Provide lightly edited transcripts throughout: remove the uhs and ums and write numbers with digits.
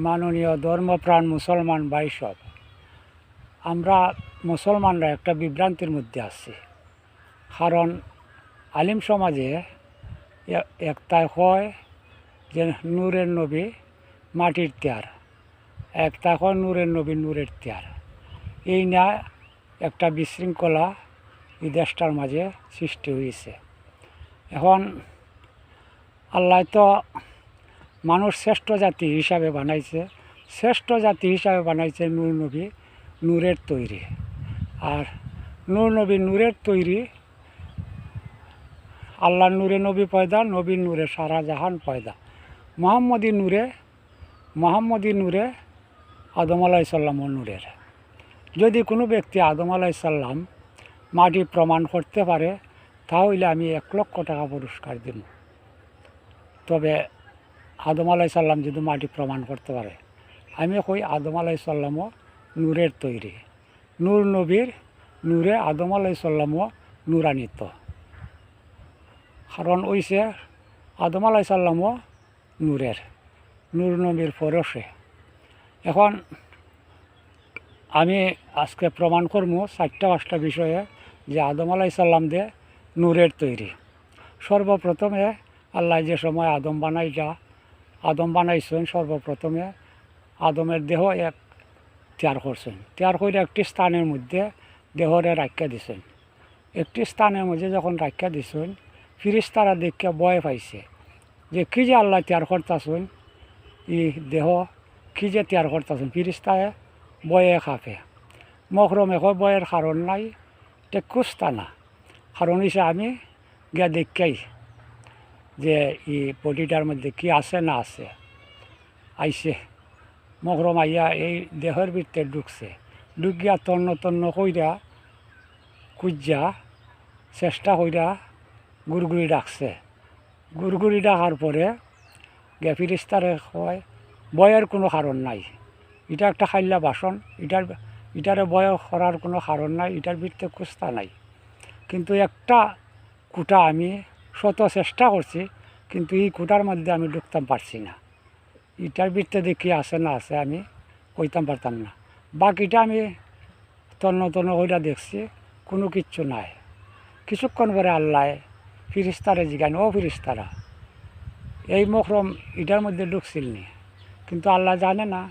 মাননীয় ধর্মপ্রাণ মুসলমান ভাই সব, আমরা মুসলমানরা একটা বিভ্রান্তির মধ্যে আছি। কারণ আলিম সমাজে একটাই হয় যে নূরের নবী মাটির তেয়ার, একটা হয় নূরের নবী নূরের তেয়ার। এই না একটা বিশৃঙ্খলা এই দেশটার মাঝে সৃষ্টি হয়েছে। এখন আল্লাহ তো মানুষ শ্রেষ্ঠ জাতি হিসাবে বানাইছে, শ্রেষ্ঠ জাতি হিসাবে বানাইছে নূর নবী নূরের তৈরি। আর নূর নবী নূরের তৈরি, আল্লাহর নূরে নবী পয়দা, নবীর নূরে সারা জাহান পয়দা। মোহাম্মদী নূরে আদম আলাইহিস সালামও নূরের। যদি কোনো ব্যক্তি আদম আলাইহিস সালাম মাটি প্রমাণ করতে পারে, তাহলে আমি 1,00,000 টাকা পুরস্কার দিব। তবে আদম আলাইহিস সালাম যদি মাটি প্রমাণ করতে পারে, আমি কই আদম আলাইহিস সালামও নূরের তৈরি। নূর নবীর নূরে আদম আলাইহিস সালামও নূরান্বিত। কারণ ওইসে আদম আলাইহিস সালামও নূরের, নূর নবীর পরশে। এখন আমি আজকে প্রমাণ করবো 4-5টা বিষয়ে যে আদম আলাইহিস সালাম দিয়ে নূরের তৈরি। সর্বপ্রথমে আল্লাহ যে সময় আদম বানাইছেন, সর্বপ্রথমে আদমের দেহ এক তৈয়ার করছেন। তৈয়ার করে একটি স্থানের মধ্যে দেহরে রাখিয়া দিছেন। একটি স্থানের মধ্যে যখন রাখিয়া দিছেন, ফিরিস্তারা দেখে ভয় পাইছে যে কী যে আল্লাহ তৈয়ার করতেছেন, ই দেহ কী যে তৈয়ার করতেছেন। ফিরিস্তায় বয়ে খাপে। মকরমে হয় বয়ের কারণ নাই, এটা কুস্তা না। কারণ হিসেবে আমি গিয়া দেখাই যে ই বডিটার মধ্যে কি আছে না আছে। আইসে মকরম আইয়া এই দেহের ভিতরে ঢুকছে, ঢুকিয়া তন্ন কইরা কুজ্জা চেষ্টা কইরা গুড়গুড়ি ডাকছে। গুড়গুড়ি ডাকার পরে গে ফিরিস্তারে হয় বয়ের কোনো কারণ নাই, এটা একটা খাইলা বাসন, এটারে বয় করার কোনো কারণ নাই, এটার ভিতরে কুস্তা নাই। কিন্তু একটা কুটা আমি শত চেষ্টা করছি, কিন্তু এই কুটার মধ্যে আমি ঢুকতাম পারছি না। এটার ভিতরে দেখি আছে না আছে আমি কইতাম পারতাম না। বাকিটা আমি তন্ন কইরা দেখছি, কোনো কিচ্ছু নাই। কিছুক্ষণ পরে আল্লাহ ফিরিস্তারে জিগান, ও ফিরিস্তারা, এই মকরম এটার মধ্যে ঢুকছিল নি? কিন্তু আল্লাহ জানে না,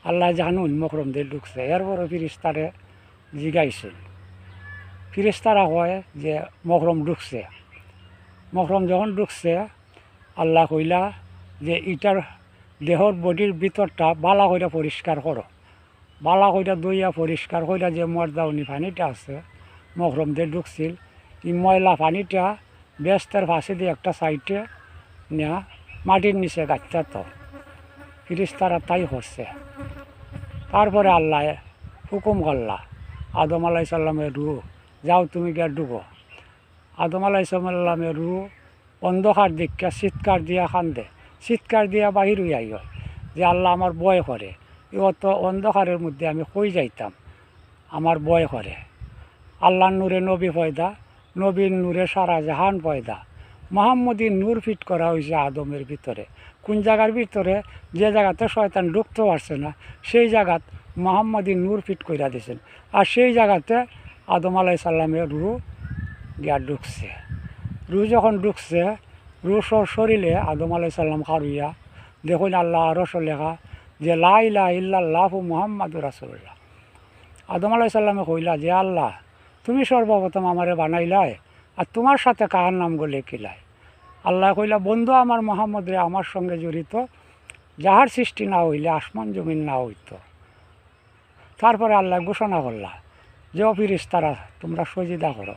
আল্লাহ জানুন মকরম দিয়ে ঢুকছে। এরপরে ফিরিস্তারে জিগাইছেন। ফিরিস্তারা হয় যে মকরম ঢুকছে। মকরম যখন ঢুকছে, আল্লাহ কইলা যে ইটার দেহর বডির ভিতরটা বালা কইরা পরিষ্কার করো। বালা কইরা দইয়া পরিষ্কার কইরা যে মর্দাউনি পানিটা আছে মকরম দিয়ে ঢুকছিল, এই ময়লা পানিটা বেস্তের ফাঁসে দিয়ে একটা সাইডে নেয়া মাটির নিচে গাছটা। তো ফিরিস্তারা তাই করছে। তারপরে আল্লাহ হুকুম করলা আদম আলাইহিস সালামের রুহ, যাও তুমি গিয়া ডুবো। আদম আলাইহিস সালামের রুহ অন্ধকার দিকটা চিৎকার দিয়া কান্দে, চিৎকার দিয়া বাহির হইয়া হয় যে আল্লাহ আমার ভয় করে, অত অন্ধকারের মধ্যে আমি কই যাইতাম, আমার ভয় করে। আল্লাহর নূরে নবী পয়দা, নবীর নূরে সারা জাহান পয়দা। মোহাম্মদী নূর ফিট করা হয়েছে আদমের ভিতরে। কোন জায়গার ভিতরে? যে জায়গাতে শয়তান ঢুকতে পারছে না, সেই জায়গাত মোহাম্মদী নূর ফিট কইরা দিয়েছেন। আর সেই জায়গাতে আদম আলাইহিস সালামের রুহ গিয়া ঢুকছে। রুহ যখন ঢুকছে, রুহ শরীরে আদম আলাইহিস সালাম খারুইয়া দেখুন আল্লাহ আরশ লেখা যে লা ইলাহা ইল্লাল্লাহু মুহাম্মাদুর রাসূলুল্লাহ। আদম আলাইহিস সালামে কইলা যে আল্লাহ, তুমি সর্বপ্রথম আমারে বানাইলাই, আর তোমার সাথে কার নাম গলে কিলাই? আল্লাহ কইলা, বন্ধু আমার মোহাম্মদ রে আমার সঙ্গে জড়িত, যাহার সৃষ্টি না হইলে আসমান জমিন না হইত। তারপরে আল্লাহ ঘোষণা করলা যে ও ফিরিস্তারা তোমরা সজিদা করো।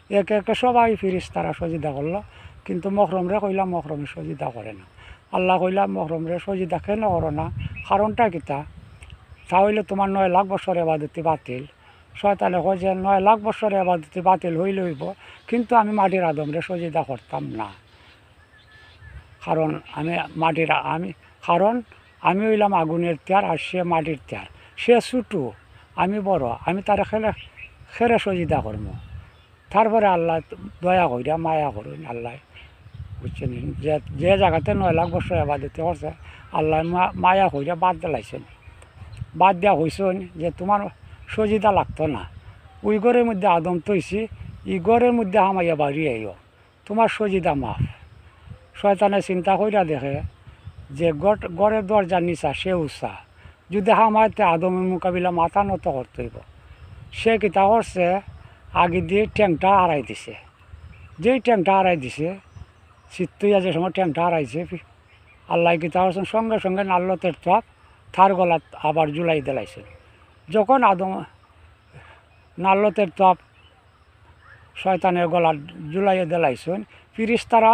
একে একে সবাই ফিরিস্তারা সজিদা করলো, কিন্তু মকরমরে কইলা মকরমে সজিদা করে না। আল্লাহ কইলা মকরমরে সজিদা কেন করো না? কারণটা কিতা? তাহলে তোমার 9 লাখ বছর এবাদতি বাতিল। শয়তানে কয় যে 9 লাখ বছর এবাদতি বাতিল হইলে হইব, কিন্তু আমি মাটির আদমরে সজিদা করতাম না। কারণ আমি হইলাম আগুনের তেয়ার, আর সে মাটির তেয়ার। সে ছোটো, আমি বড়, আমি তারা খেরে সজিদা করব। তারপরে আল্লাহ দয়া করিয়া মায়া করুন, আল্লাহ বুঝছেন যে জায়গাতে 9 লাখ বছর আবাদিতে করছে, আল্লাহ মায়া হইয়া বাদ দিলাইছেন। বাদ দেওয়া হয়েছেন যে তোমার সজিদা লাগতো না, ওই ঘরের মধ্যে আদম তৈছি, ই ঘরের মধ্যে হামাইয়া বাড়ি আইও, তোমার সজিদা মাফ। শয়তানে চিন্তা কইরা দেখে যে গড়ের দরজার নিচা সে উৎসাহ, যদি হামাইতে আদমের মোকাবিলা মাথা নত করতে হইব। সে কিতা করছে, আগে দিয়ে ট্যাংটা হারাই দিছে। যেই ট্যাংটা হারাই দিছে, চিত্তইয়া যে সময় ট্যাংটা হারাইছে, আল্লাহ কিতা করছেন সঙ্গে সঙ্গে নাল্লতের টপ থার গলাত আবার জুলাই দিলাইছেন। যখন আদম নাল্লতের টপ শয়তানের গলা জুলাইয়ে দিলাইছেন, ফিরিস্তারা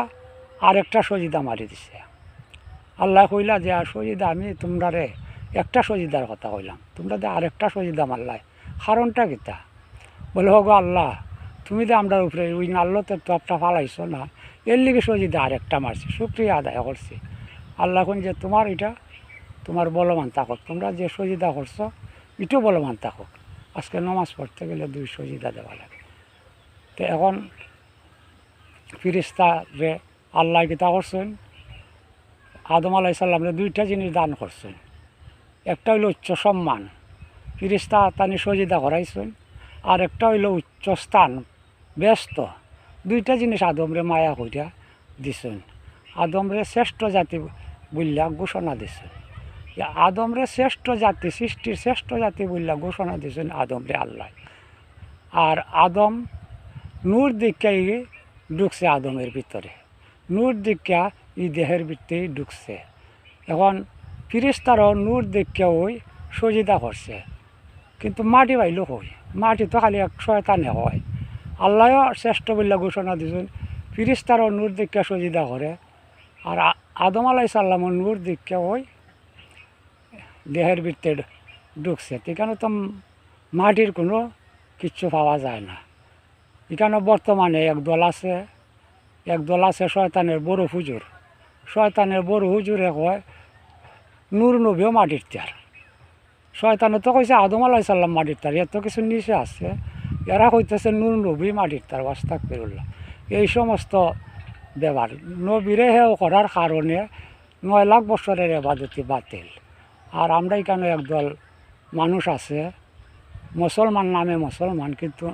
আরেকটা সজিদা মারি দিছে। আল্লাহ কইলা যে সজিদা আমি তোমরা রে একটা সজিদার কথা কইলাম, তোমরা যে আরেকটা সজিদা মারলাই, কারণটা কিতা? বলে হোক আল্লাহ, তুমি যে আমরা উপরে ওই নাল্লতের টপটা ফালাইছো না, এর লিগে সজিদা আরেকটা মারছি, শুক্রিয়া আদায় করছি। আল্লাহ কোন যে তোমার এটা তোমার বলবান থাকুক, তোমরা যে সজিদা করছো এটাও বলবান থাকুক। আজকে নমাজ পড়তে গেলে 2 সজিদা দেওয়া লাগে। তো এখন ফিরিস্তারে আল্লাহ কিতা করছেন, আদম আলাইহিস সালামরে 2টা জিনিস দান করছেন। একটা হইল উচ্চ সম্মান, ফিরিস্তা তানি সজিদা করাইছেন, আর একটা হইল উচ্চ স্থান, ব্যস্ত। 2টা জিনিস আদমরে মায়া কইরা দিছেন। আদমরে শ্রেষ্ঠ জাতি বললা ঘোষণা দিছেন। আদমরে শ্রেষ্ঠ জাতি, সৃষ্টির শ্রেষ্ঠ জাতি বললা ঘোষণা দিছেন আদমরে আল্লাহ। আর আদম নূর দীক্ষাই ঢুকছে আদমের ভিতরে, নূর দীক্ষা এই দেহের ভিতরেই ঢুকছে। এখন ফিরিস্তারও নূর দীক্ষা ওই সজিদা করছে, কিন্তু মাটি পাইল কই? মাটি তো খালি এক শয়তানে হয়। আল্লাহও শ্রেষ্ঠ বললা ঘোষণা দিয়েছেন, ফিরিস্তারও নূর দীক্ষা সজিদা করে। আর আদম আলাইহিস সালামও নূর দীক্ষা ওই দেহের ভিতরে ঢুকছে। এখানে তো মাটির কোনো কিচ্ছু পাওয়া যায় না। এখানে বর্তমানে একদল আছে শয়তানের বড় হুজুর। শয়তানের বড় হুজুরে কয় নূর নবীও মাটির তার। শয়তানে তো কইছে আদম আলাইহিস সালাম মাটির তার, এত কিছু নিচে আছে, এরা কইতেছে নূর নবী মাটির তার, আস্তাগফিরুল্লাহ। এই সমস্ত ব্যাপার নবীরে হেও করার কারণে 9 লাখ বছরের ইবাদতি বাতিল। আর আমরা এখানে একদল মানুষ আছে মুসলমান নামে মুসলমান, কিন্তু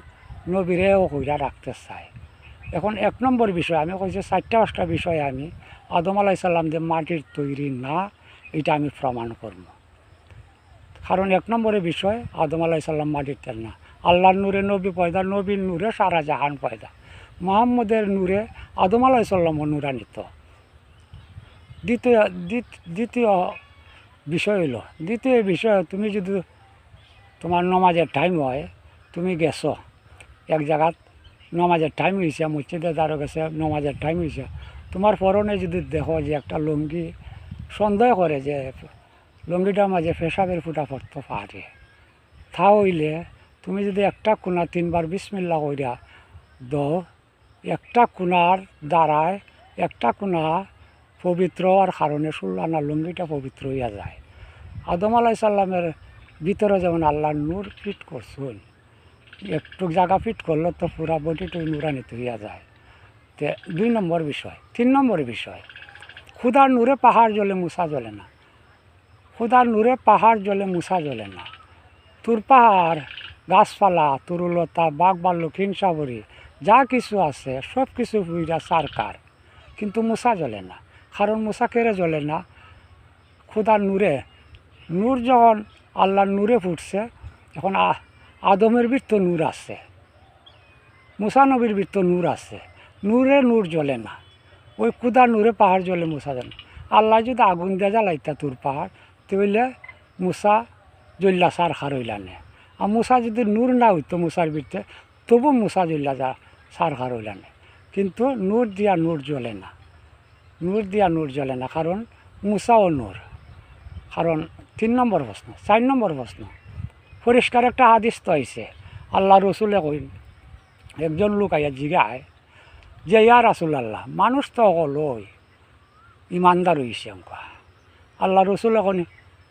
নবীরেও কইরা রাখতে চায়। এখন 1 নম্বর বিষয় আমি কইছি 4টা বিষয়ে আমি আদম আলাইহিস সালাম যে মাটির তৈরি না, এটা আমি প্রমাণ করব। কারণ 1 নম্বরের বিষয় আদম আলাইহিস সালাম মাটির তেল না। আল্লাহর নূরে নবী পয়দা, নবীর নূরে সারা জাহান পয়দা। মুহাম্মদের নূরে আদম আলাইহিস সালামও নূরান্বিত। দ্বিতীয় বিষয় হইল, দ্বিতীয় বিষয়, তুমি যদি তোমার নমাজের টাইম হয়, তুমি গেছো এক জায়গাত, নমাজের টাইম হয়েছে, মসজিদে দাঁড়ো গেছে, নমাজের টাইম হয়েছে, তোমার পরনে যদি দেখো যে একটা লুঙ্গি, সন্দেহ করে যে লুঙ্গিটার মাঝে পেশাবের ফুটা পড়তে পারে, তা হইলে তুমি যদি একটা কোনা 3 বার বিসমিল্লাহ কইরা দাও, একটা কোনার দ্বারায় একটা কোনা পবিত্র হওয়ার কারণে সুল্লানা লুঙ্গিটা পবিত্র হইয়া যায়। আদম আলাইহিস সালামের ভিতরে যেমন আল্লাহ নূর ফিট করছেন, একটু জায়গা ফিট করলে তো পুরা বডিটা নূরান্বিত হইয়া যায়। তে 2 নম্বর বিষয়। 3 নম্বর বিষয়, খুদার নূরে পাহাড় জ্বলে মুসা জ্বলে না। খুদার নূরে পাহাড় জ্বলে মুসা জ্বলে না। তোর পাহাড়, গাছপালা, তরুলতা, বাঘ ভাল্লুক, হিংসাবরি যা কিছু আছে সব কিছু পুইরা সারকার, কিন্তু মুসা জ্বলে না। কারণ মুসা কেড়ে জ্বলে না? খুদার নূরে, নূর যখন আল্লাহর নূরে ফুটছে, এখন আদমের ভিতর নূর আছে, মুসা নবীর ভিতর নূর আছে, নূরে নূর জ্বলে না। ওই খুদার নূরে পাহাড় জ্বলে মুসা জ্বলে না। আল্লাহ যদি আগুন দিয়ে জ্বালাইতা তোর পাহাড়, তাহলে মুসা জ্বললা সার খার হইলা নে। আর মুসা যদি নূর না হইতো মুসার ভিতরে, তবু মুসা জ্বললা সার খার হইলা নে। কিন্তু নূর দিয়া নূর জ্বলে না, নূর দিয়া নূর জ্বলে না, কারণ মুসাও নূর। কারণ 3 নম্বর প্রশ্ন। 4 নম্বর প্রশ্ন, পরিষ্কার একটা হাদিস তো আইছে, আল্লাহ রসুলে কইন, একজন লোক আইয়া জিগায় যে ইয়া রাসূলুল্লাহ, মানুষ তো হলই ইমানদার হইছে অঙ্কা। আল্লাহ রসুল এখন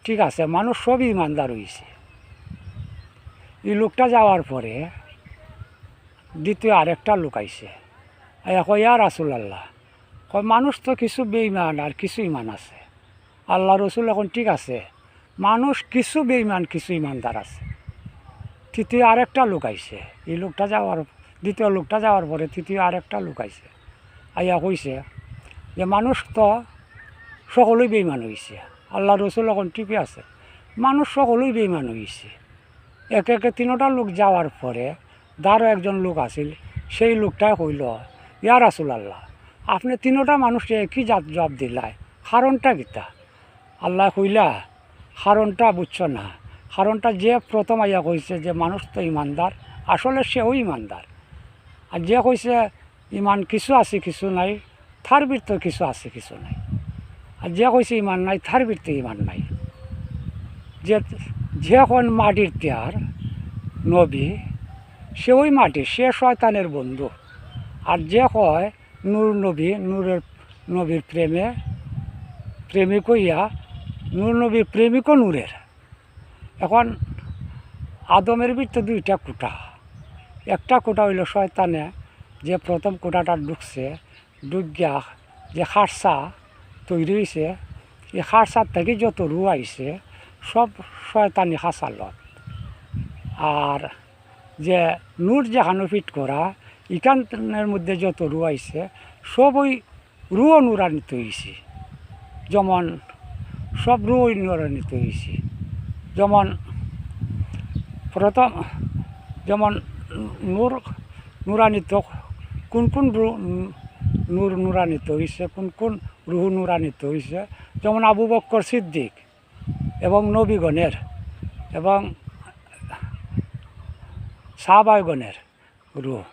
ঠিক আছে, মানুষ সবই ইমানদার হইছে। এই লোকটা যাওয়ার পরে দ্বিতীয় আরেকটা লোক আইছে, ইয়া রাসূলুল্লাহ, মানুষ তো কিছু বেঈমান আর কিছু ইমান আছে। আল্লাহ রসুল এখন ঠিক আছে, মানুষ কিছু বেঈমান কিছু ইমানদার আছে। তৃতীয় আরেকটা লোক আইছে, এই লোকটা যাওয়ার দ্বিতীয় লোকটা যাওয়ার পরে তৃতীয় আরেকটা লোক আইছে, আইয়া কইছে যে মানুষ তো সকলেই বেঈমান হয়েছে। আল্লাহ রসুল এখন টিপে আছে, মানুষ সকলেই বেঈমান হয়েছে। একে একে তিনোটা লোক যাওয়ার পরে তারও একজন লোক আছিল, সেই লোকটাই কইল, ইয়া রাসূলুল্লাহ, আপনি তিনোটা মানুষকে একই জবাব দিলাই, কারণটা কিতা? আল্লাহ কইলা, কারণটা বুঝছো না, কারণটা যে প্রথম আইয়া কইছে যে মানুষ তো ইমানদার, আসলে সেও ইমানদার। আর যে কইছে ইমান কিছু আছে কিছু নাই, তার ভিতরে কিছু আছে কিছু নাই। আর যে কইছে ইমান নাই, তার ভিতরে ইমান নাই। যে কোন মাটির তেয়ার নবী, সে ওই মাটি, সে শয়তানের বন্ধু। আর যে কয় নূর নবী, নবীর প্রেমিক হইয়া নূর নবীর প্রেমিকও নূরের। এখন আদমের ভিতরে দুইটা কুটা, একটা কুটা হইল শয়তানে, যে প্রথম কুটাটা ঢুকছে, ঢুকিয়া যে খারসা তৈরি হয়েছে, এই খারসার থেকে যত রু আইছে সব শয়তানি খাসালত। আর যে নূর যেখানে ফিট করা, ইকানের মধ্যে যত রু আইছে সব ওই রুও নুরান্বিত হয়েছে। যেমন সব রুই নুরান্বিত হয়েছে। যেমন প্রথম যেমন নূর নুরান্বিত, কোন কোন নূর নুরান্বিত হয়েছে, কোন কোন রুহ নুরান্বিত হয়েছে। যেমন আবু বকর সিদ্দিক এবং নবীগণের এবং সাহাবাগণের রুহ,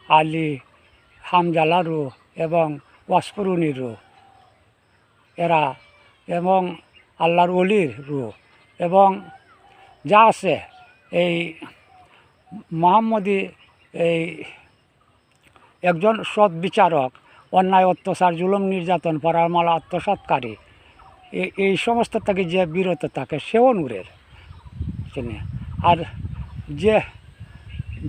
আলী, হামজালা রুহ এবং ওয়াসকুরুনির রুহ এরা, এবং আল্লাহর ওলির রুহ, এবং যা আছে এই মুহাম্মদী এই একজন সৎ বিচারক, অন্যায় অত্যাচার জুলুম নির্যাতন পরামালা আত্মসৎকারী, এই সমস্ত থেকে যে বিরত থাকে সেও নূরের। আর যে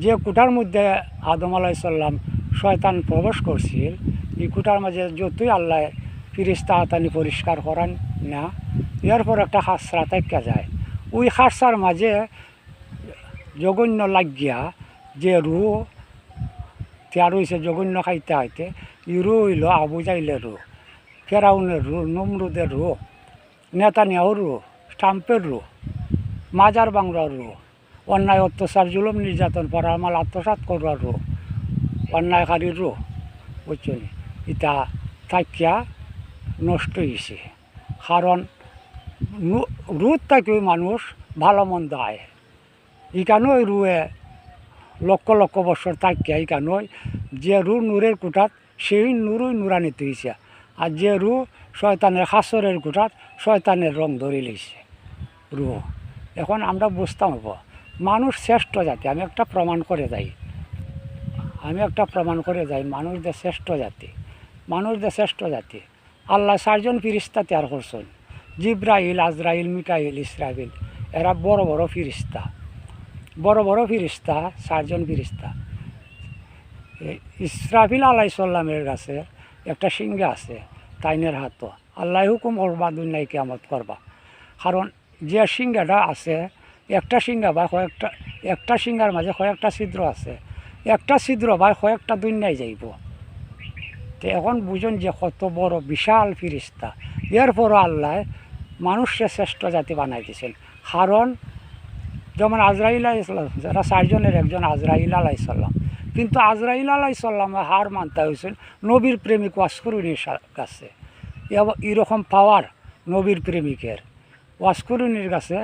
যে কুটার মধ্যে আদম আলাইহিস সালাম শয়তান প্রবেশ করছিল, এই কুটার মাঝে যতই আল্লাহ ফিরিস্তা আতানি পরিষ্কার করান না, এরপর একটা খাসরা থেকে যায়। ওই খাসরার মাঝে জঘন্য লাগিয়া যে রু তৈয়ার হয়েছে জঘন্য খাইতে খাইতে, ই রু হইল আবু জাইলের রু, ফেরাউনের রু, নমরুদের রু, নেতানিয়াহুর রু, ট্রাম্পের রু, মাজার বাংলার রু, অন্যায় অত্যাচার জুলুম নির্যাতন পরামাল আত্মসাৎ করবার রু, অন্যায়কারীর রু, বুঝছেন? এটা থাকিয়া নষ্ট হয়েছে। কারণ রুদ থাকিও মানুষ ভালো মন্দ আয়, ইকানো ওই রুয়ে লক্ষ লক্ষ বছর থাকিয়া ইকানো যে রু নূরের কুটাত সেই নূরই নুরানিত হয়েছে। আর যে রু শয়তানের খাসরের কুটাত শয়তানের রং ধরে লইছে রু। এখন আমরা বুঝতাম হবো মানুষ শ্রেষ্ঠ জাতি। আমি একটা প্রমাণ করে যাই, মানুষদের শ্রেষ্ঠ জাতি, আল্লাহ 4 জন ফিরিস্তা তৈয়ার করছেন, জিব্রাইল, আজরাইল, মিকাইল, ইসরাফিল। এরা বড় বড় ফিরিস্তা, 4 জন ফিরিস্তা। ইসরাফিল আলাইহিস সালামের কাছে একটা সিংহা আছে, তাইনের হাত। আল্লাহ হুকুম করবা দুনিয়ায় কিয়ামত করবা। কারণ যে সিংহাটা আছে, একটা সিংহা বা একটা সিংহার মাঝে কয়েকটা ছিদ্র আছে, একটা ছিদ্র বা কয়েকটা দুনিয়ায় যাইব। তো এখন বুঝুন যে কত বড় বিশাল ফিরিস্তা। এরপরও আল্লাহ মানুষকে শ্রেষ্ঠ জাতি বানাই দিয়েছেন। কারণ যেমন আজরাইল আলাইহিস সালাম, যারা 4 জনের একজন আজরাইল আলাইহিস সালাম, কিন্তু আজরাইল আলাইহিস সালামে হার মানতে হয়েছেন নবীর প্রেমিক ওয়াসকুরুনির কাছে। এরকম পাওয়ার নবীর প্রেমিকের ওয়াসকুরুনির কাছে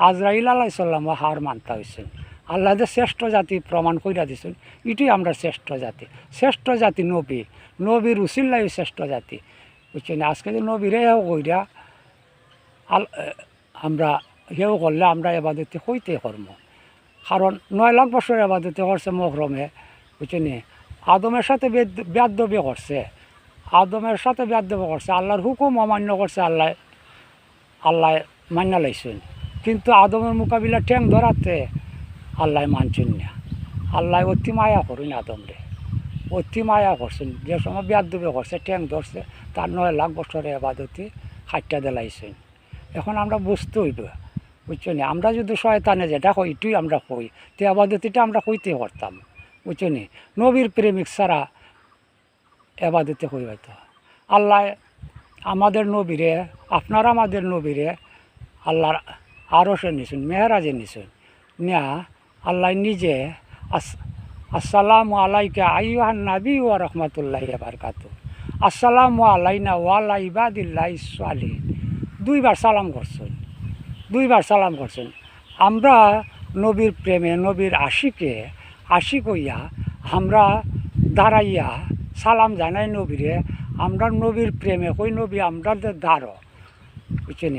আজরাইল আলাইহিস সালামে হার মানতে হয়েছেন। আল্লাহ যে শ্রেষ্ঠ জাতি প্রমাণ কইরা দিয়েছেন, এটি আমরা শ্রেষ্ঠ জাতি নবীর উসিল্লাই শ্রেষ্ঠ জাতি, বুঝছেন? আজকে যে নবীরে কইরা আমরা হেও করলে আমরা এবাদতে হইতে কর্ম। কারণ 9 লাখ বছর এবাদতে করছে মহরমে, বুঝছেন? আদমের সাথে বেয়াদবি করছে, আল্লাহর হুকুম অমান্য করছে, আল্লাহ মান্য লাইছেন। কিন্তু আদমের মোকাবিলা ঠ্যাং ধরাতে আল্লাহ মানছেন না। আল্লাহ অতি মায়া করুন, আদমরে অতি মায়া করছেন। যে সময় বেয়াদবি করছে, ঠ্যাং ধরছে, তার 9 লাখ বছরে এবাদতে খাইটা দিলাইছেন। এখন আমরা বুঝতে হইব, বুঝছো নি? আমরা যদি শয়তানে যেটা হই এটুই আমরা হই, তে আবাদতিটা আমরা হইতে পারতাম, বুঝছো নি? নবীর প্রেমিক ছাড়া আবাদতে হই হয়তো। আল্লাহ আমাদের নবীরে, আপনারা আমাদের নবীরে আল্লাহর আরশে নিছেন, মেহরাজে নিছেন, নিয়া আল্লাহ নিজে আসসালামু আলাইকা আইয়ুহান নাবী ওয়া রাহমাতুল্লাহি ওয়া বারাকাতুহু, আসসালামু আলাইনা ওয়া আলা ইবাদিল্লাহিস সালিহিন, দুইবার সালাম করছেন, দুইবার সালাম করছেন। আমরা নবীর প্রেমে, নবীর আশিক হইয়া আমরা দাঁড়াইয়া সালাম জানাই নবীরে, আমরা নবীর প্রেমে কই নবী আমরা দাঁড়ো, বুঝছেন?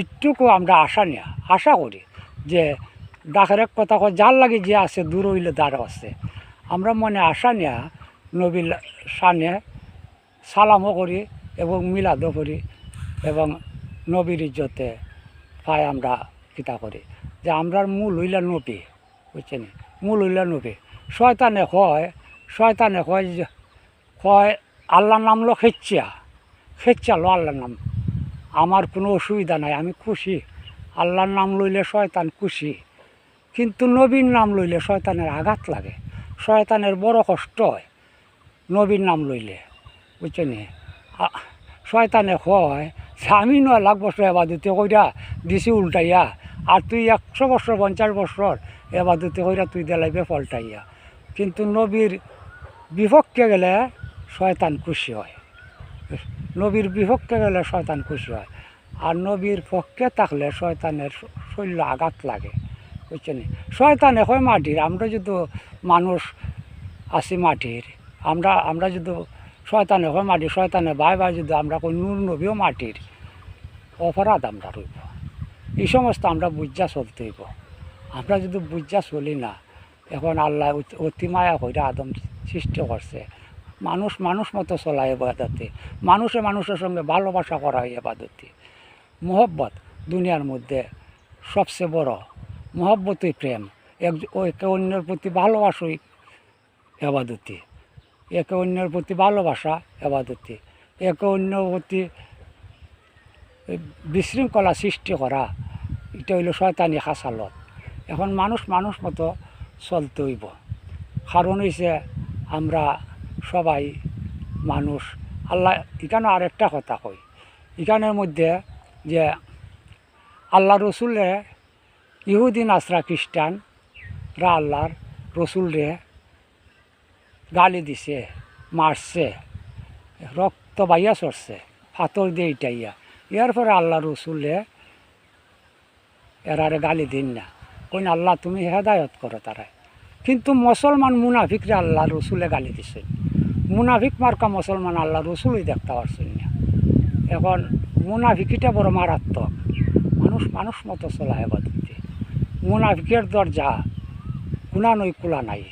ইটুকু আমরা আশা করি যে ডাকের এক কথা কয় যার লাগে যে আছে দূর হইলে দাঁড়ো আছে, আমরা মনে আশা নিয়া নবীর শানে সালামও করি এবং মিলাদও করি এবং নবীর ইজ্জতে পাই আমরা কিতা করি যে আমরার মূল হইলা নবী, বুঝছেন? মূল হইলা নবী। শয়তানে কয় যে কয় আল্লাহর নাম লো খেচ্ছা লো আল্লাহর নাম, আমার কোনো অসুবিধা নাই, আমি খুশি। আল্লাহর নাম লইলে শয়তান খুশি, কিন্তু নবীর নাম লইলে শয়তানের আঘাত লাগে, শয়তানের বড় কষ্ট হয় নবীর নাম লইলে, বুঝছেন? শয়তানে কয় যে আমি 9 লাখ বছর এবাদতে কইরা দিছি উল্টাইয়া, আর তুই 100 বছর 50 বছর এবাদতে কইরা তুই দেলাইবে পল্টাইয়া। কিন্তু নবীর বিপক্ষে গেলে শয়তান খুশি হয়, নবীর বিপক্ষে গেলে শয়তান খুশি হয়, আর নবীর পক্ষে থাকলে শয়তানের শৈল্য আঘাত লাগে, বুঝছেন? শয়তানে হয় মাটির, আমরা যদি মানুষ আছি মাটির, আমরা যদি শয়তানে হয় মাটির, শয়তানে বাই যদি আমরা কই নূর নবীও মাটির, অপরাধ আমরা রইব। এই সমস্ত আমরা বুঝা চলতে হইব। আমরা যদি বুঝা চলি না, এখন আল্লাহ অতি মায়া কইরা আদম সৃষ্টি করছে, মানুষ মতো চলায় এবাদতে, মানুষের সঙ্গে ভালোবাসা করা হয় এবাদতে। মহব্বত দুনিয়ার মধ্যে সবচেয়ে বড়, মহব্বতই প্রেম, একে অন্যের প্রতি ভালোবাসই এবাদতি, একে অন্যের প্রতি ভালোবাসা এবাদতি, একে অন্যের প্রতি বিশৃঙ্খলা সৃষ্টি করা, এটা হইল শয়তানি খাসালত। এখন মানুষ মতো চলতে হইব, কারণ হইছে আমরা সবাই মানুষ। আল্লাহ এখানে আরেকটা কথা কই, এখানের মধ্যে যে আল্লাহ রসুলে ইহুদি নাসরা খ্রিস্টানরা আল্লাহর রসুলরে গালি দিছে, মারছে, রক্ত বাইয়া চড়ছে, পাথর দিয়ে ইটাইয়া, এর পরে আল্লাহ রসুলে এরারে গালি দিন না, কইন আল্লাহ তুমি হেদায়ত করো তারা। কিন্তু মুসলমান মুনাফিকরে আল্লাহ রসুলে গালি দিছেন, মুনাফিক মার্কা মুসলমান আল্লাহ রসুলই দেখতে পারছেন না। এখন মুনাফিকিটা বড় মারাত্মক, মানুষ মতো চলা এবাদতে, মুনাফিকের দরজা কুলা নই কুলা নাই,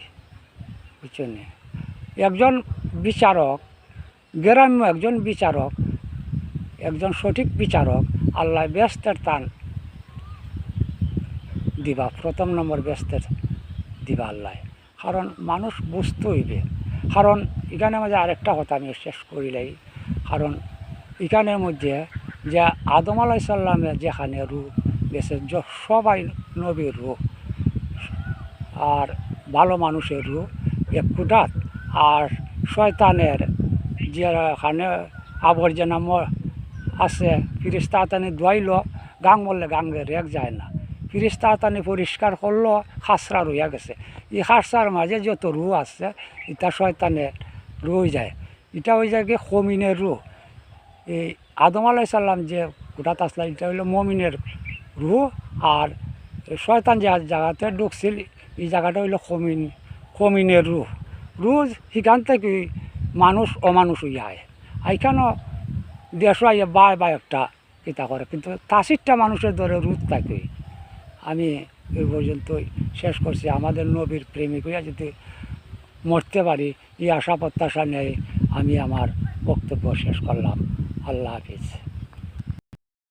বুঝছেন? একজন বিচারক, গ্রাম্য একজন বিচারক, একজন সঠিক বিচারক আল্লাহ ব্যস্তের টান দিবা, প্রথম নম্বর ব্যস্তের দিবা আল্লাহ, কারণ মানুষ বুঝতে হইবে। কারণ এখানের মধ্যে আরেকটা কথা আমি শেষ করিলাই, কারণ এখানের মধ্যে যে আদম আলাইহিস সালামের যেখানে রূপ বেছে সবাই নবীর রূপ আর ভালো মানুষের রূপ এক কুটাত, আর শয়তানের যেখানে আবর্জনা আছে ফিরিস্তা আতানি ধোয়াইল, গাং বললে গাঙ্গে রেক যায় না, ফিরিস্তা আতানি পরিষ্কার করলো, খাসরা রইয়া গেছে, এই খাসরার মাঝে যত রু আছে এটা শয়তানের রয়ে যায়, এটা হয়ে যায় কি কমিনের রু। এই আদম আলাইহিস সালাম যে কুটাত আসলা এটা হইলো মমিনের রু, আর শয়তান যে জায়গাতে ঢুকছিল এই জায়গাটা হইলো কমিনের রু। সেখান থেকে মানুষ অমানুষ হইয়া আয়, এইখানেও দেশও আইয়া বা একটা কিতা করে, কিন্তু 80টা মানুষের ধরে রুদ থাকে। আমি এই পর্যন্তই শেষ করছি। আমাদের নবীর প্রেমিক হইয়া যদি মরতে পারি এই আশা প্রত্যাশা নেই আমি আমার বক্তব্য শেষ করলাম। আল্লাহ হাফিজ।